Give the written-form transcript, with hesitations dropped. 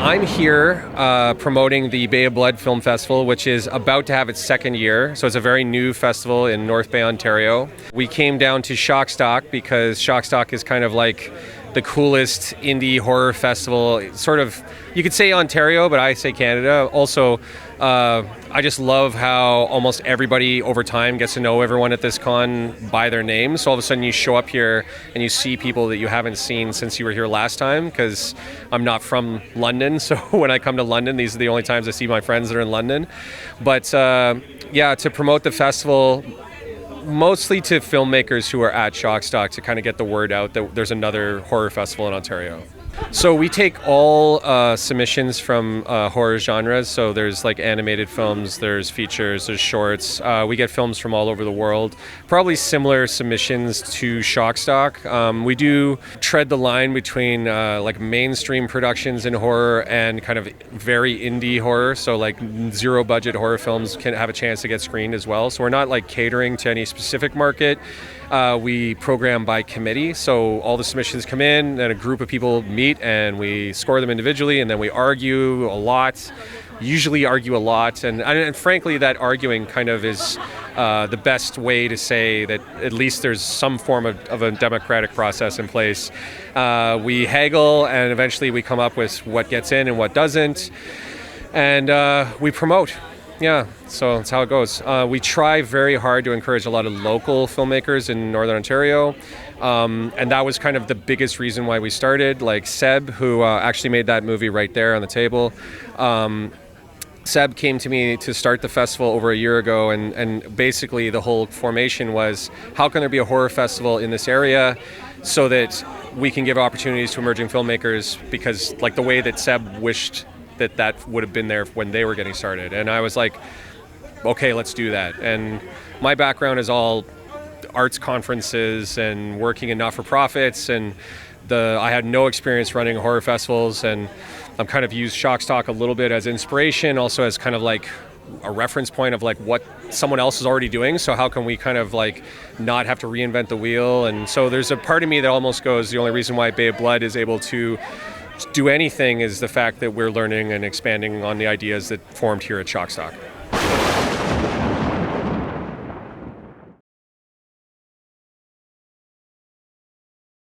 I'm here promoting the Bay of Blood Film Festival, which is about to have its second year. So it's a very new festival in North Bay, Ontario. We came down to Shockstock because Shockstock is kind of like the coolest indie horror festival, sort of, you could say Ontario, but I say Canada. Also, I just love how almost everybody over time gets to know everyone at this con by their names. So all of a sudden you show up here and you see people that you haven't seen since you were here last time, because I'm not from London. So when I come to London, these are the only times I see my friends that are in London. But yeah, to promote the festival, mostly to filmmakers who are at Shockstock, to kind of get the word out that there's another horror festival in Ontario. So we take all submissions from horror genres. So there's like animated films, there's features, there's shorts. We get films from all over the world. Probably similar submissions to Shockstock. We do tread the line between like mainstream productions in horror and kind of very indie horror. So like zero budget horror films can have a chance to get screened as well. So we're not like catering to any specific market. We program by committee, so all the submissions come in and a group of people meet and we score them individually, and then we argue a lot, and frankly that arguing kind of is the best way to say that at least there's some form of a democratic process in place. We haggle and eventually we come up with what gets in and what doesn't, and we promote. Yeah, so that's how it goes. We try very hard to encourage a lot of local filmmakers in Northern Ontario, and that was kind of the biggest reason why we started. Like Seb, who actually made that movie right there on the table. Seb came to me to start the festival over a year ago, and basically the whole formation was, how can there be a horror festival in this area so that we can give opportunities to emerging filmmakers, because like the way that Seb wished that would have been there when they were getting started. And I was like, okay, let's do that. And my background is all arts conferences and working in not-for-profits, and I had no experience running horror festivals, and I've kind of used Shockstock a little bit as inspiration, also as kind of like a reference point of like what someone else is already doing, so how can we kind of like not have to reinvent the wheel. And so there's a part of me that almost goes, the only reason why Bay of Blood is able to do anything is the fact that we're learning and expanding on the ideas that formed here at Shockstock.